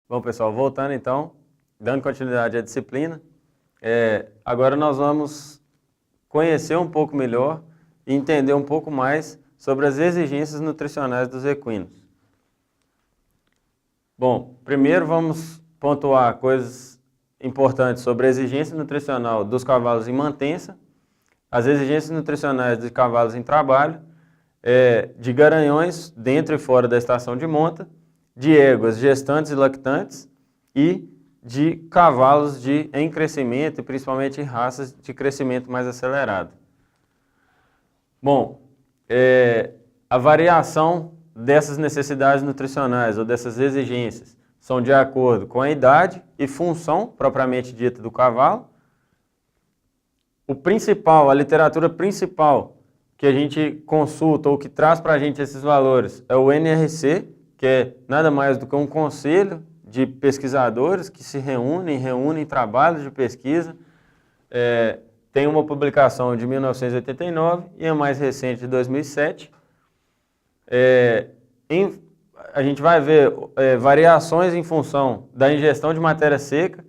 Bom, pessoal, voltando então, dando continuidade à disciplina, agora nós vamos conhecer um pouco melhor e entender um pouco mais sobre as exigências nutricionais dos equinos. Bom, primeiro vamos pontuar coisas importantes sobre a exigência nutricional dos cavalos em mantença, as exigências nutricionais de cavalos em trabalho, de garanhões dentro e fora da estação de monta, de éguas gestantes e lactantes e de cavalos em crescimento e principalmente em raças de crescimento mais acelerado. Bom, a variação dessas necessidades nutricionais ou dessas exigências são de acordo com a idade e função propriamente dita do cavalo. A literatura principal que a gente consulta ou que traz para a gente esses valores é o NRC, que é nada mais do que um conselho de pesquisadores que se reúnem trabalhos de pesquisa. Tem uma publicação de 1989 e a mais recente de 2007. A gente vai ver variações em função da ingestão de matéria seca,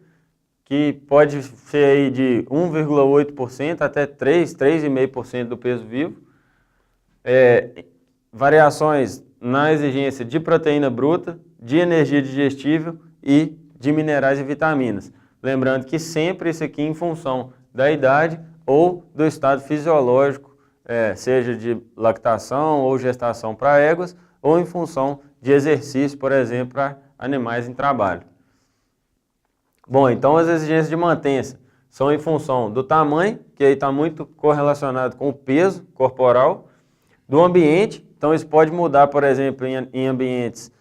que pode ser aí de 1,8% até 3,5% do peso vivo. Variações na exigência de proteína bruta, de energia digestível e de minerais e vitaminas. Lembrando que sempre isso aqui em função da idade ou do estado fisiológico, seja de lactação ou gestação para éguas, ou em função de exercício, por exemplo, para animais em trabalho. Bom, então as exigências de mantença são em função do tamanho, que aí está muito correlacionado com o peso corporal, do ambiente. Então isso pode mudar, por exemplo, em ambientes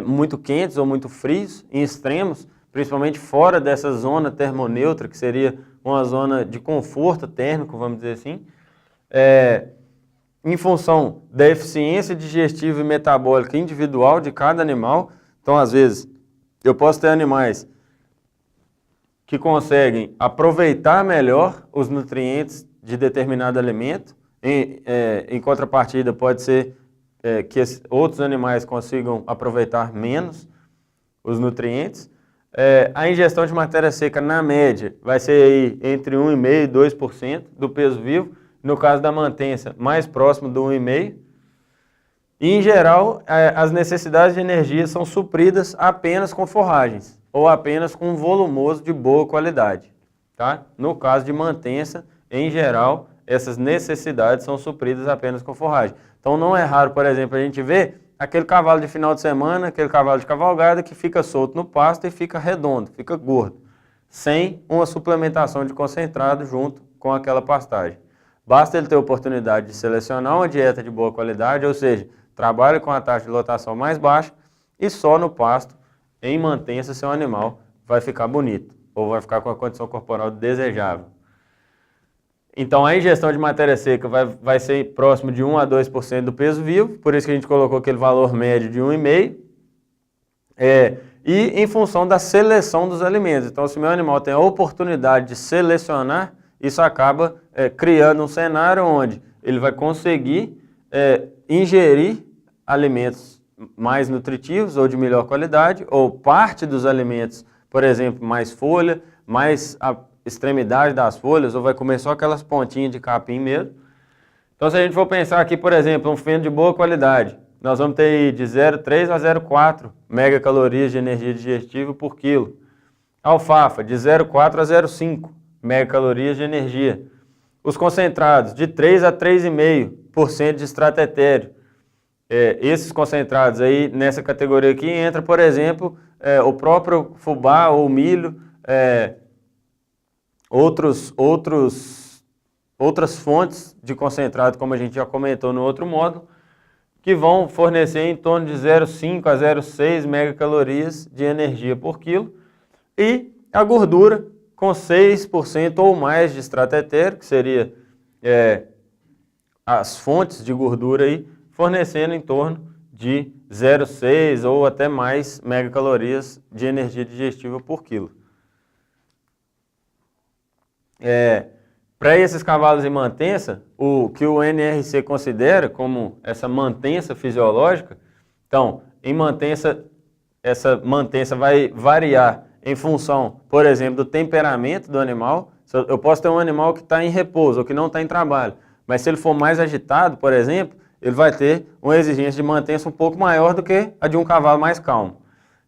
muito quentes ou muito frios, em extremos, principalmente fora dessa zona termoneutra, que seria uma zona de conforto térmico, vamos dizer assim. Em função da eficiência digestiva e metabólica individual de cada animal. Então, às vezes, eu posso ter animais que conseguem aproveitar melhor os nutrientes de determinado alimento. Em contrapartida, pode ser que outros animais consigam aproveitar menos os nutrientes. A ingestão de matéria seca, na média, vai ser aí entre 1,5% e 2% do peso vivo. No caso da mantença, mais próximo do 1,5%. E, em geral, as necessidades de energia são supridas apenas com forragens ou apenas com volumoso de boa qualidade. Tá? No caso de mantença, em geral, essas necessidades são supridas apenas com forragem. Então não é raro, por exemplo, a gente ver aquele cavalo de final de semana, aquele cavalo de cavalgada que fica solto no pasto e fica redondo, fica gordo, sem uma suplementação de concentrado junto com aquela pastagem. Basta ele ter a oportunidade de selecionar uma dieta de boa qualidade, ou seja, trabalha com a taxa de lotação mais baixa e só no pasto, em mantença, seu animal vai ficar bonito ou vai ficar com a condição corporal desejável. Então a ingestão de matéria seca vai ser próximo de 1 a 2% do peso vivo, por isso que a gente colocou aquele valor médio de 1,5%. E em função da seleção dos alimentos. Então, se meu animal tem a oportunidade de selecionar, isso acaba criando um cenário onde ele vai conseguir ingerir alimentos mais nutritivos ou de melhor qualidade, ou parte dos alimentos, por exemplo, mais folha, mais a extremidade das folhas, ou vai comer só aquelas pontinhas de capim mesmo. Então, se a gente for pensar aqui, por exemplo, um feno de boa qualidade, nós vamos ter aí de 0,3 a 0,4 megacalorias de energia digestível por quilo. Alfafa, de 0,4 a 0,5 megacalorias de energia. Os concentrados, de 3 a 3,5% de extrato etéreo. Esses concentrados aí, nessa categoria aqui, entra, por exemplo, o próprio fubá ou milho, outras fontes de concentrado, como a gente já comentou no outro módulo, que vão fornecer em torno de 0,5 a 0,6 megacalorias de energia por quilo. E a gordura, com 6% ou mais de extrato etéreo, que seria as fontes de gordura aí, fornecendo em torno de 0,6 ou até mais megacalorias de energia digestível por quilo. Para esses cavalos em mantença, o que o NRC considera como essa mantença fisiológica, então, em mantença essa mantença vai variar em função, por exemplo, do temperamento do animal. Eu posso ter um animal que está em repouso ou que não está em trabalho, mas se ele for mais agitado, por exemplo, ele vai ter uma exigência de mantença um pouco maior do que a de um cavalo mais calmo.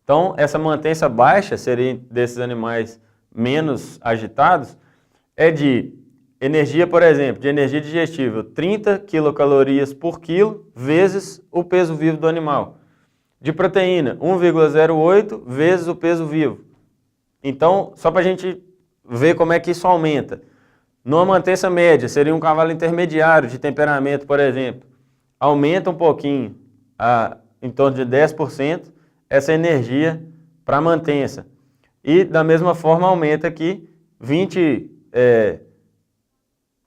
Então, essa mantença baixa seria desses animais menos agitados, é de energia, por exemplo, de energia digestível, 30 quilocalorias por quilo vezes o peso vivo do animal. De proteína, 1,08 vezes o peso vivo. Então, só para a gente ver como é que isso aumenta. Numa mantença média, seria um cavalo intermediário de temperamento, por exemplo. Aumenta um pouquinho, em torno de 10%, essa energia para mantença. E, da mesma forma, aumenta aqui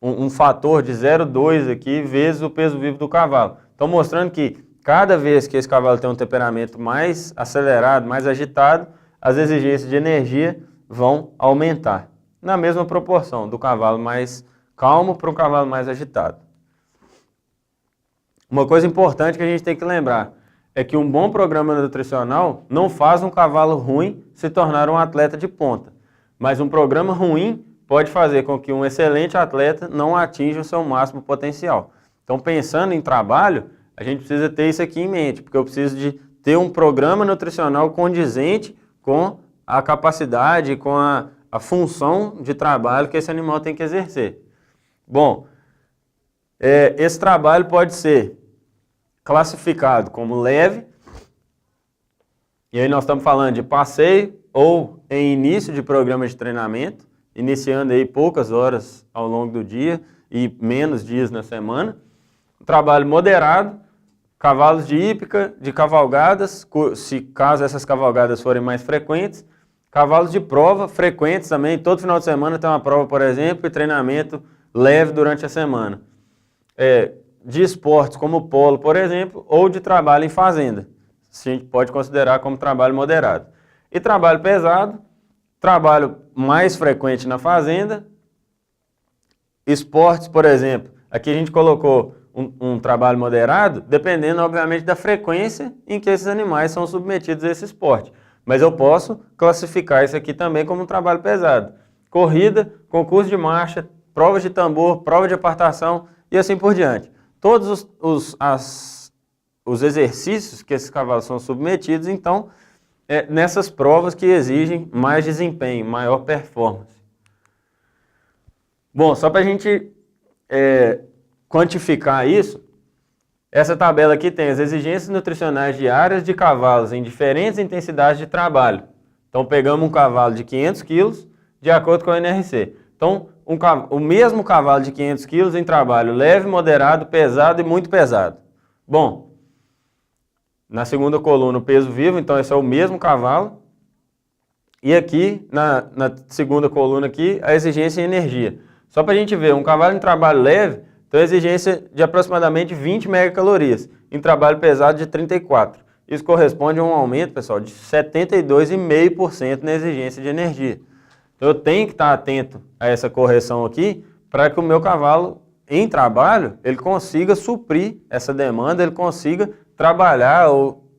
um fator de 0,2 aqui vezes o peso vivo do cavalo. Então, mostrando que cada vez que esse cavalo tem um temperamento mais acelerado, mais agitado, as exigências de energia vão aumentar. Na mesma proporção, do cavalo mais calmo para o cavalo mais agitado. Uma coisa importante que a gente tem que lembrar é que um bom programa nutricional não faz um cavalo ruim se tornar um atleta de ponta. Mas um programa ruim pode fazer com que um excelente atleta não atinja o seu máximo potencial. Então, pensando em trabalho, a gente precisa ter isso aqui em mente, porque eu preciso de ter um programa nutricional condizente com a capacidade, com a função de trabalho que esse animal tem que exercer. Bom, esse trabalho pode ser classificado como leve, e aí nós estamos falando de passeio ou em início de programa de treinamento, iniciando aí poucas horas ao longo do dia e menos dias na semana. Trabalho moderado, cavalos de hípica, de cavalgadas, caso essas cavalgadas forem mais frequentes, cavalos de prova frequentes também, todo final de semana tem uma prova, por exemplo, e treinamento leve durante a semana. De esportes como polo, por exemplo, ou de trabalho em fazenda. A gente pode considerar como trabalho moderado. E trabalho pesado, trabalho mais frequente na fazenda. Esportes, por exemplo, aqui a gente colocou um trabalho moderado, dependendo, obviamente, da frequência em que esses animais são submetidos a esse esporte. Mas eu posso classificar isso aqui também como um trabalho pesado. Corrida, concurso de marcha, provas de tambor, prova de apartação e assim por diante. Todos os exercícios que esses cavalos são submetidos, então, nessas provas que exigem mais desempenho, maior performance. Bom, só para a gente quantificar isso, essa tabela aqui tem as exigências nutricionais diárias de cavalos em diferentes intensidades de trabalho. Então, pegamos um cavalo de 500 quilos, de acordo com o NRC. Então, o mesmo cavalo de 500 quilos em trabalho leve, moderado, pesado e muito pesado. Bom, na segunda coluna o peso vivo, então esse é o mesmo cavalo. E aqui, na segunda coluna aqui, a exigência em energia. Só para a gente ver, um cavalo em trabalho leve tem a exigência de aproximadamente 20 megacalorias, em trabalho pesado de 34. Isso corresponde a um aumento, pessoal, de 72,5% na exigência de energia. Então, eu tenho que estar atento a essa correção aqui para que o meu cavalo, em trabalho, ele consiga suprir essa demanda, ele consiga trabalhar ou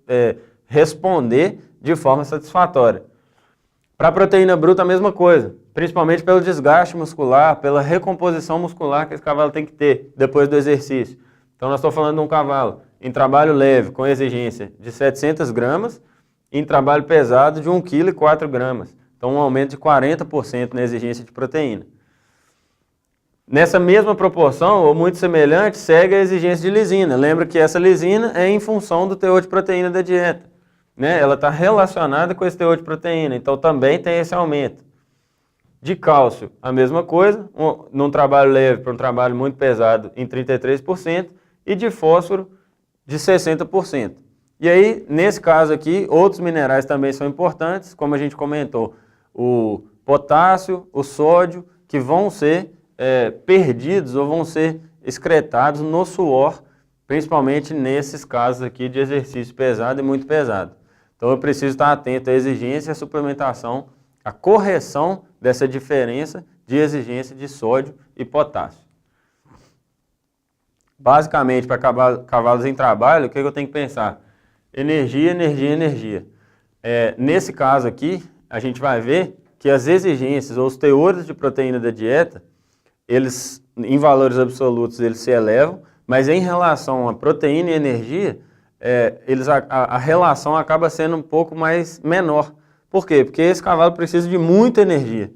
responder de forma satisfatória. Para a proteína bruta, a mesma coisa, principalmente pelo desgaste muscular, pela recomposição muscular que esse cavalo tem que ter depois do exercício. Então, nós estamos falando de um cavalo em trabalho leve, com exigência de 700 gramas, e em trabalho pesado de 1,4 kg. Então, um aumento de 40% na exigência de proteína. Nessa mesma proporção, ou muito semelhante, segue a exigência de lisina. Lembra que essa lisina é em função do teor de proteína da dieta. Né? Ela está relacionada com esse teor de proteína, então também tem esse aumento. De cálcio, a mesma coisa, num trabalho leve para um trabalho muito pesado em 33%, e de fósforo de 60%. E aí, nesse caso aqui, outros minerais também são importantes, como a gente comentou, o potássio, o sódio, que vão ser perdidos ou vão ser excretados no suor, principalmente nesses casos aqui de exercício pesado e muito pesado. Então eu preciso estar atento à exigência e à suplementação, à correção dessa diferença de exigência de sódio e potássio. Basicamente, para cavalos em trabalho, o que eu tenho que pensar? Energia, energia, energia. Nesse caso aqui, a gente vai ver que as exigências ou os teores de proteína da dieta, eles, em valores absolutos, eles se elevam, mas em relação a proteína e energia, a relação acaba sendo um pouco mais menor. Por quê? Porque esse cavalo precisa de muita energia.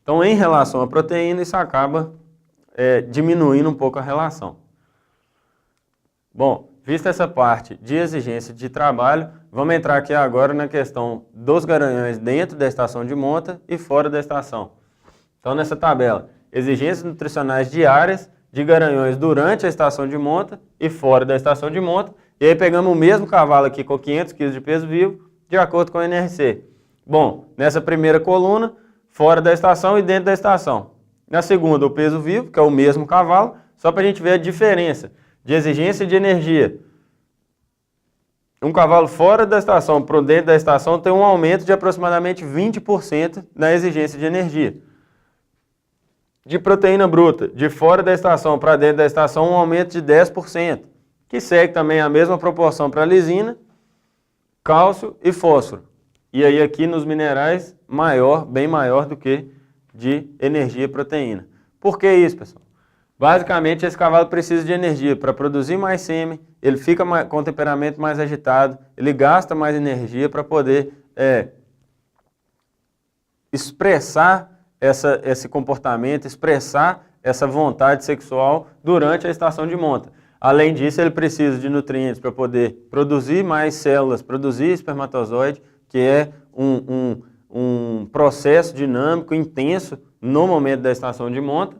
Então, em relação à proteína, isso acaba diminuindo um pouco a relação. Bom, vista essa parte de exigência de trabalho, vamos entrar aqui agora na questão dos garanhões dentro da estação de monta e fora da estação. Então, nessa tabela, exigências nutricionais diárias de garanhões durante a estação de monta e fora da estação de monta. E aí pegamos o mesmo cavalo aqui com 500 kg de peso vivo, de acordo com o NRC. Bom, nessa primeira coluna, fora da estação e dentro da estação. Na segunda, o peso vivo, que é o mesmo cavalo, só para a gente ver a diferença de exigência de energia. Um cavalo fora da estação para dentro da estação tem um aumento de aproximadamente 20% na exigência de energia. De proteína bruta, de fora da estação para dentro da estação, um aumento de 10%, que segue também a mesma proporção para lisina, cálcio e fósforo. E aí aqui nos minerais, bem maior do que de energia e proteína. Por que isso, pessoal? Basicamente, esse cavalo precisa de energia para produzir mais sêmen, ele fica com temperamento mais agitado, ele gasta mais energia para poder expressar esse comportamento, expressar essa vontade sexual durante a estação de monta. Além disso, ele precisa de nutrientes para poder produzir mais células, produzir espermatozoide, que é um processo dinâmico intenso no momento da estação de monta.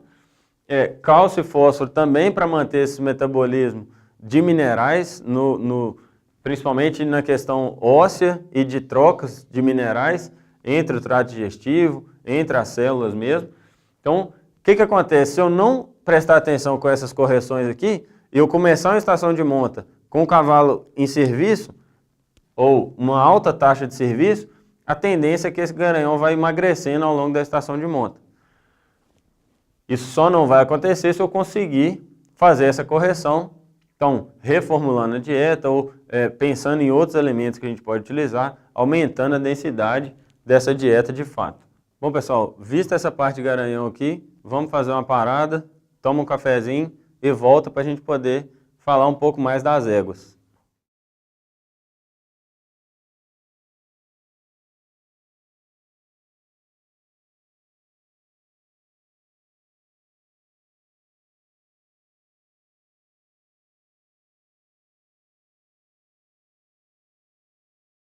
Cálcio e fósforo também para manter esse metabolismo de minerais, principalmente na questão óssea e de trocas de minerais entre o trato digestivo, entre as células mesmo. Então, o que acontece? Se eu não prestar atenção com essas correções aqui, e eu começar uma estação de monta com o cavalo em serviço, ou uma alta taxa de serviço, a tendência é que esse garanhão vai emagrecendo ao longo da estação de monta. Isso só não vai acontecer se eu conseguir fazer essa correção, então reformulando a dieta ou pensando em outros elementos que a gente pode utilizar, aumentando a densidade dessa dieta de fato. Bom, pessoal, vista essa parte de garanhão aqui, vamos fazer uma parada, toma um cafezinho e volta para a gente poder falar um pouco mais das éguas.